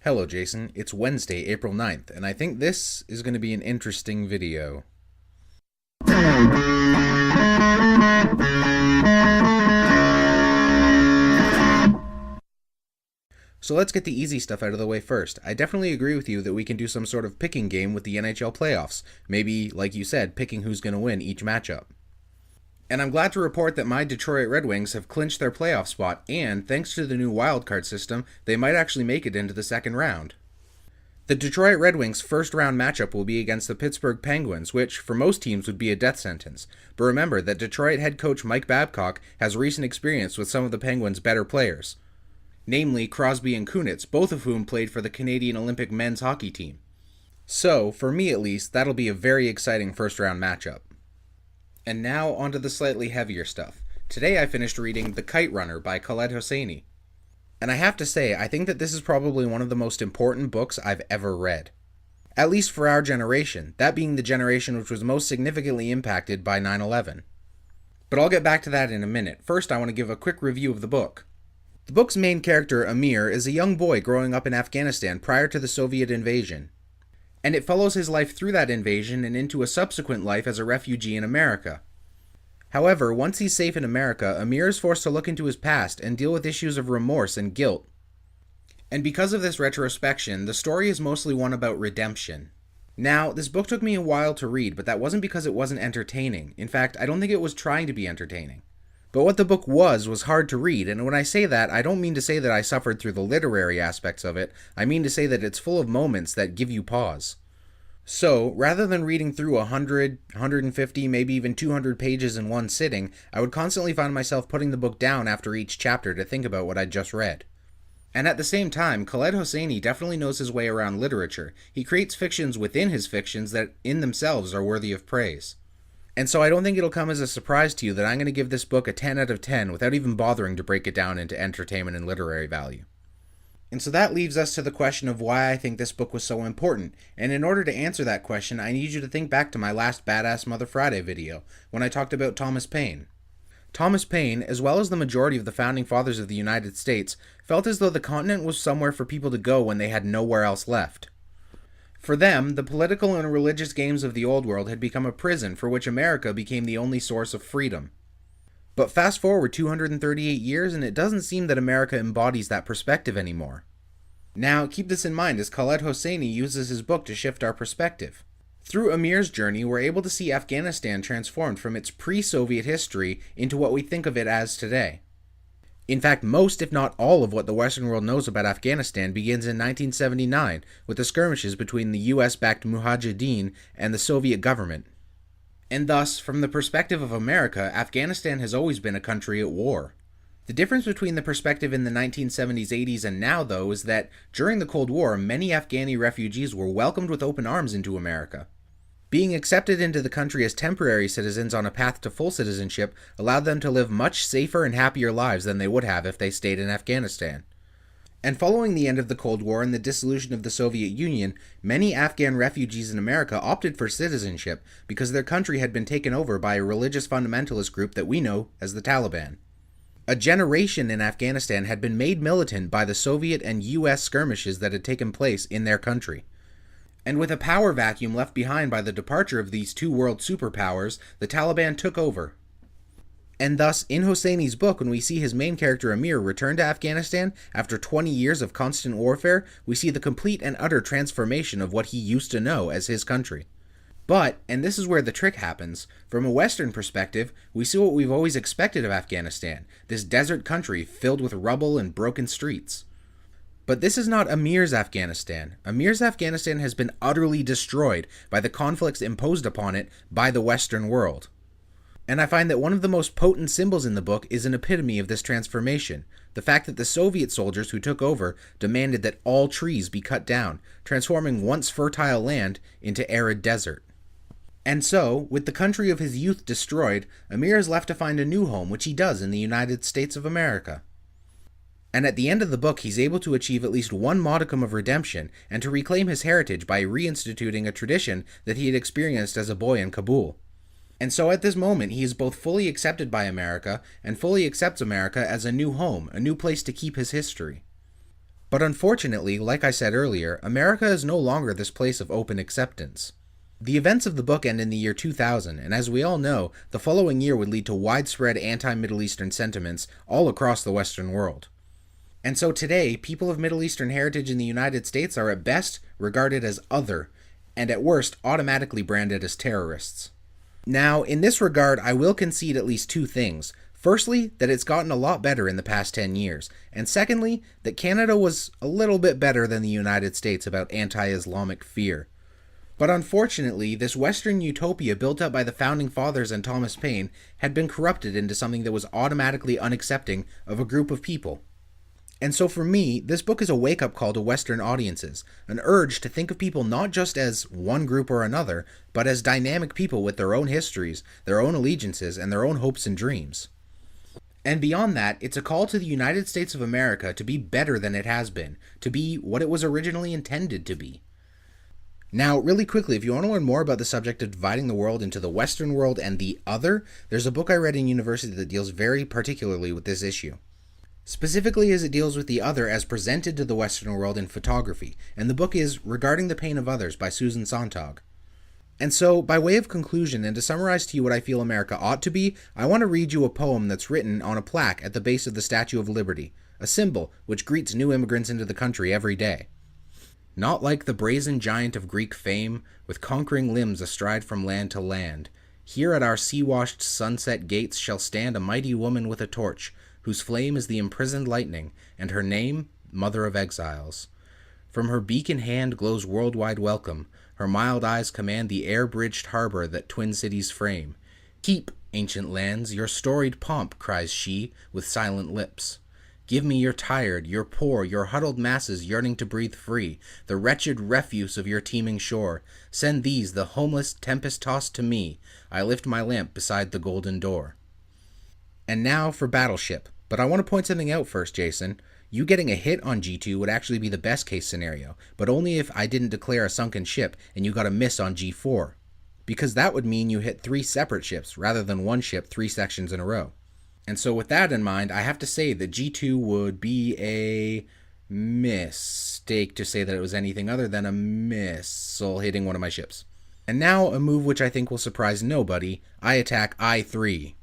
Hello Jason, it's Wednesday, April 9th, and I think this is going to be an interesting video. So let's get the easy stuff out of the way first. I definitely agree with you that we can do some sort of picking game with the NHL playoffs. Maybe, like you said, picking who's going to win each matchup. And I'm glad to report that my Detroit Red Wings have clinched their playoff spot, and thanks to the new wildcard system, they might actually make it into the second round. The Detroit Red Wings' first round matchup will be against the Pittsburgh Penguins, which for most teams would be a death sentence. But remember that Detroit head coach Mike Babcock has recent experience with some of the Penguins' better players, namely Crosby and Kunitz, both of whom played for the Canadian Olympic men's hockey team. So, for me at least, that'll be a very exciting first round matchup. And now onto the slightly heavier stuff. Today I finished reading The Kite Runner by Khaled Hosseini. And I have to say, I think that this is probably one of the most important books I've ever read. At least for our generation, that being the generation which was most significantly impacted by 9/11. But I'll get back to that in a minute. First, I want to give a quick review of the book. The book's main character, Amir, is a young boy growing up in Afghanistan prior to the Soviet invasion. And it follows his life through that invasion and into a subsequent life as a refugee in America. However, once he's safe in America, Amir is forced to look into his past and deal with issues of remorse and guilt. And because of this retrospection, the story is mostly one about redemption. Now, this book took me a while to read, but that wasn't because it wasn't entertaining. In fact, I don't think it was trying to be entertaining. But what the book was hard to read, and when I say that, I don't mean to say that I suffered through the literary aspects of it. I mean to say that it's full of moments that give you pause. So, rather than reading through 100, 150, maybe even 200 pages in one sitting, I would constantly find myself putting the book down after each chapter to think about what I'd just read. And at the same time, Khaled Hosseini definitely knows his way around literature. He creates fictions within his fictions that in themselves are worthy of praise. And so I don't think it'll come as a surprise to you that I'm going to give this book a 10 out of 10 without even bothering to break it down into entertainment and literary value. And so that leaves us to the question of why I think this book was so important. And in order to answer that question, I need you to think back to my last Badass Mother Friday video, when I talked about Thomas Paine. Thomas Paine, as well as the majority of the founding fathers of the United States, felt as though the continent was somewhere for people to go when they had nowhere else left. For them, the political and religious games of the old world had become a prison for which America became the only source of freedom. But fast forward 238 years and it doesn't seem that America embodies that perspective anymore. Now, keep this in mind as Khaled Hosseini uses his book to shift our perspective. Through Amir's journey, we're able to see Afghanistan transformed from its pre-Soviet history into what we think of it as today. In fact, most, if not all, of what the Western world knows about Afghanistan begins in 1979 with the skirmishes between the US-backed Mujahideen and the Soviet government. And thus, from the perspective of America, Afghanistan has always been a country at war. The difference between the perspective in the 1970s, 80s, and now, though, is that during the Cold War, many Afghani refugees were welcomed with open arms into America. Being accepted into the country as temporary citizens on a path to full citizenship allowed them to live much safer and happier lives than they would have if they stayed in Afghanistan. And following the end of the Cold War and the dissolution of the Soviet Union, many Afghan refugees in America opted for citizenship because their country had been taken over by a religious fundamentalist group that we know as the Taliban. A generation in Afghanistan had been made militant by the Soviet and US skirmishes that had taken place in their country. And with a power vacuum left behind by the departure of these two world superpowers, the Taliban took over. And thus, in Hosseini's book, when we see his main character Amir return to Afghanistan after 20 years of constant warfare, we see the complete and utter transformation of what he used to know as his country. But, and this is where the trick happens, from a Western perspective, we see what we've always expected of Afghanistan, this desert country filled with rubble and broken streets. But this is not Amir's Afghanistan. Amir's Afghanistan has been utterly destroyed by the conflicts imposed upon it by the Western world. And I find that one of the most potent symbols in the book is an epitome of this transformation, the fact that the Soviet soldiers who took over demanded that all trees be cut down, transforming once fertile land into arid desert. And so, with the country of his youth destroyed, Amir is left to find a new home, which he does in the United States of America. And at the end of the book, he's able to achieve at least one modicum of redemption and to reclaim his heritage by reinstituting a tradition that he had experienced as a boy in Kabul. And so at this moment, he is both fully accepted by America and fully accepts America as a new home, a new place to keep his history. But unfortunately, like I said earlier, America is no longer this place of open acceptance. The events of the book end in the year 2000, and as we all know, the following year would lead to widespread anti-Middle Eastern sentiments all across the Western world. And so today, people of Middle Eastern heritage in the United States are at best regarded as other, and at worst automatically branded as terrorists. Now, in this regard, I will concede at least two things. Firstly, that it's gotten a lot better in the past 10 years, and secondly, that Canada was a little bit better than the United States about anti-Islamic fear. But unfortunately, this Western utopia built up by the Founding Fathers and Thomas Paine had been corrupted into something that was automatically unaccepting of a group of people. And so for me, this book is a wake-up call to Western audiences, an urge to think of people not just as one group or another, but as dynamic people with their own histories, their own allegiances, and their own hopes and dreams. And beyond that, it's a call to the United States of America to be better than it has been, to be what it was originally intended to be. Now, really quickly, if you want to learn more about the subject of dividing the world into the Western world and the other, there's a book I read in university that deals very particularly with this issue. Specifically as it deals with the other as presented to the Western world in photography, and the book is Regarding the Pain of Others by Susan Sontag. And so, by way of conclusion, and to summarize to you what I feel America ought to be, I want to read you a poem that's written on a plaque at the base of the Statue of Liberty, a symbol which greets new immigrants into the country every day. Not like the brazen giant of Greek fame, with conquering limbs astride from land to land, here at our sea-washed sunset gates shall stand a mighty woman with a torch, whose flame is the imprisoned lightning, and her name, Mother of Exiles. From her beacon hand glows worldwide welcome, her mild eyes command the air-bridged harbor that twin cities frame. Keep, ancient lands, your storied pomp, cries she, with silent lips. Give me your tired, your poor, your huddled masses yearning to breathe free, the wretched refuse of your teeming shore. Send these, the homeless, tempest-tossed to me. I lift my lamp beside the golden door. And now for Battleship. But I want to point something out first, Jason. You getting a hit on G2 would actually be the best case scenario, but only if I didn't declare a sunken ship and you got a miss on G4. Because that would mean you hit 3 separate ships rather than one ship 3 sections in a row. And so with that in mind, I have to say that G2 would be a mistake to say that it was anything other than a missile hitting one of my ships. And now a move which I think will surprise nobody. I attack I3.